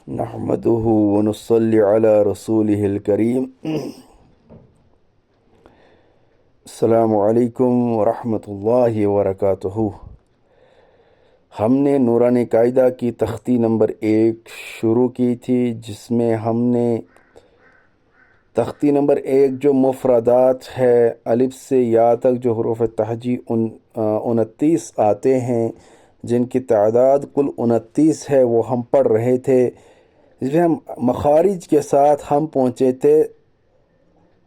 نحمده ونصلي على رسوله الكريم السلام علیکم ورحمۃ اللہ وبرکاتہ۔ ہم نے نورانی قاعدہ کی تختی نمبر 1 شروع کی تھی، جس میں ہم نے تختی نمبر 1 جو مفردات ہے الف سے یا تک جو حروف تہجی 29 آتے ہیں، جن کی تعداد کل 29 ہے، وہ ہم پڑھ رہے تھے، جس میں ہم مخارج کے ساتھ ہم پہنچے تھے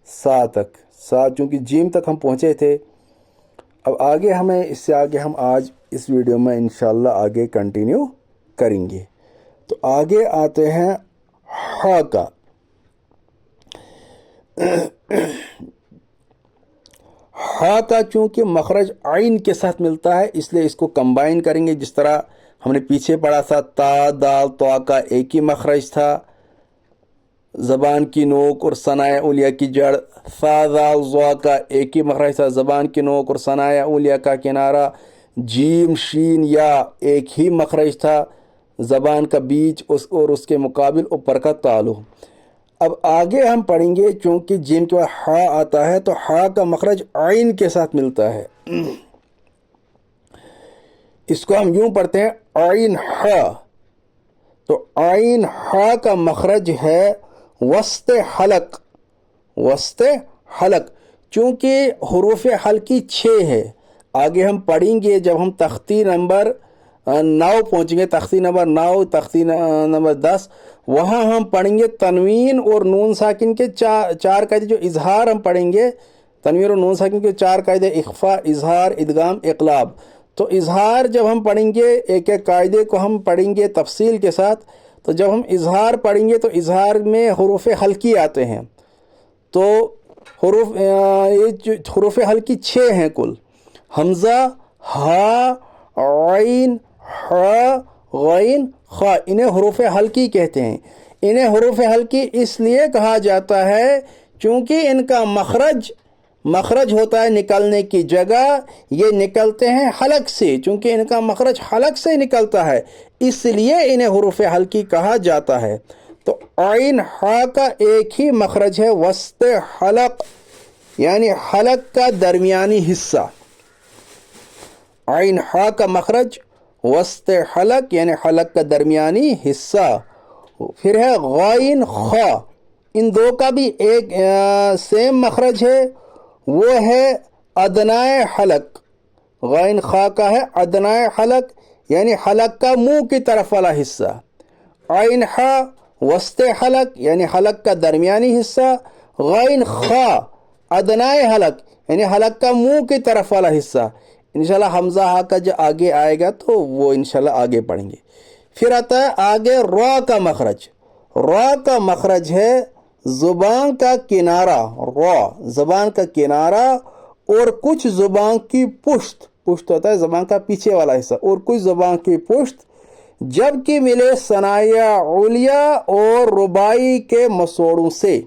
سا تک، چونکہ جیم تک ہم پہنچے تھے۔ اب آگے ہمیں اس سے آگے ہم آج اس ویڈیو میں انشاءاللہ آگے کنٹینیو کریں گے۔ تو آگے آتے ہیں ہا کا۔ ہا کا چونکہ مخرج عین کے ساتھ ملتا ہے، اس لیے اس کو کمبائن کریں گے۔ جس طرح ہم نے پیچھے پڑھا تھا تا دال طا کا ایک ہی مخرج تھا، زبان کی نوک اور ثنایا اولیہ کی جڑ۔ ثا دال ظا کا ایک ہی مخرج تھا، زبان کی نوک اور ثنایا اولیہ کا کنارہ۔ جیم شین یا ایک ہی مخرج تھا، زبان کا بیچ اور اس کے مقابل اوپر کا تالو۔ اب آگے ہم پڑھیں گے، چونکہ جیم کے بعد ہا آتا ہے تو ہا کا مخرج عین کے ساتھ ملتا ہے۔ اس کو ہم یوں پڑھتے ہیں عین ہا۔ تو عین ہا کا مخرج ہے وسط حلق، وسط حلق، چونکہ حروف حلقی 6 ہے۔ آگے ہم پڑھیں گے جب ہم تختی نمبر 9 پہنچیں گے، تختی نمبر 9، تختی نمبر 10، وہاں ہم پڑھیں گے تنوین اور نون ساکن کے چار قاعدے، جو اظہار ہم پڑھیں گے، تنوین اور نون ساکن کے 4 قاعدے، اخفا، اظہار، ادغام، اقلاب۔ تو اظہار جب ہم پڑھیں گے، ایک ایک قاعدے کو ہم پڑھیں گے تفصیل کے ساتھ۔ تو جب ہم اظہار پڑھیں گے تو اظہار میں حروف حلقی آتے ہیں۔ تو حروف حلقی 6 ہیں کل: حمزہ، ہا، عین، حا، غین، خا، انہیں حروف حلقی کہتے ہیں۔ انہیں حروف حلقی اس لیے کہا جاتا ہے چونکہ ان کا مخرج ہوتا ہے نکلنے کی جگہ، یہ نکلتے ہیں حلق سے، چونکہ ان کا مخرج حلق سے نکلتا ہے، اس لیے انہیں حروف حلقی کہا جاتا ہے۔ تو عین ہا کا ایک ہی مخرج ہے وسط حلق، یعنی حلق کا درمیانی حصہ۔ عین ہا کا مخرج وسط حلق یعنی حلق کا درمیانی حصہ۔ پھر ہے غین خا، ان دو کا بھی ایک سیم مخرج ہے، وہ ہے ادنائے حلق۔ غین خا کا ہے ادنائے حلق، یعنی حلق کا منہ کی طرف والا حصہ۔ عین خا وسط حلق یعنی حلق کا درمیانی حصہ، غین خا ادنائے حلق یعنی حلق کا منہ کی طرف والا حصہ۔ انشاءاللہ حمزہ ہا کا جو آگے آئے گا تو وہ انشاءاللہ آگے پڑھیں گے۔ پھر آتا ہے آگے را کا مخرج۔ را کا مخرج ہے زبان کا کنارہ، را زبان کا کنارہ، اور کچھ زبان کی پشت ہوتا ہے زبان کا پیچھے والا حصہ، اور کچھ زبان کی پشت، جبکہ ملے ثنایا اولیہ اور رباعی کے مسوڑوں سے۔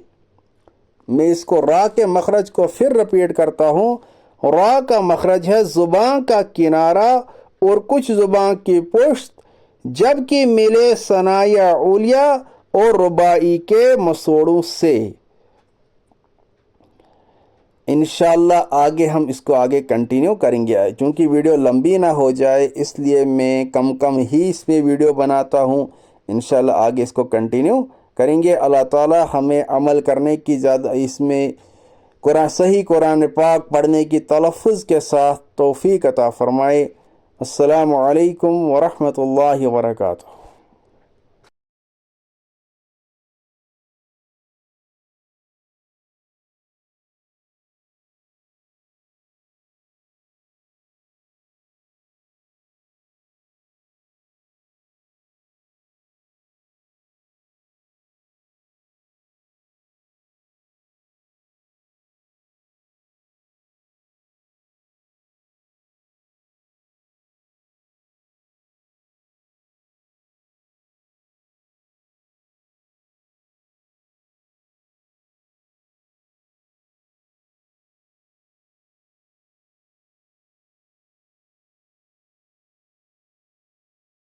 میں اس کو را کے مخرج کو پھر رپیٹ کرتا ہوں۔ را کا مخرج ہے زبان کا کنارہ اور کچھ زبان کی پشت، جبکہ ملے ثنایا اولیہ اور رباعی کے مسوڑوں سے۔ انشاءاللہ آگے ہم اس کو آگے کنٹینیو کریں گے، چونکہ ویڈیو لمبی نہ ہو جائے اس لیے میں کم ہی اس میں ویڈیو بناتا ہوں۔ انشاءاللہ آگے اس کو کنٹینیو کریں گے۔ اللہ تعالی ہمیں عمل کرنے کی اس میں صحیح قرآن پاک پڑھنے کی تلفظ کے ساتھ توفیق عطا فرمائے۔ السلام علیکم ورحمۃ اللہ وبرکاتہ۔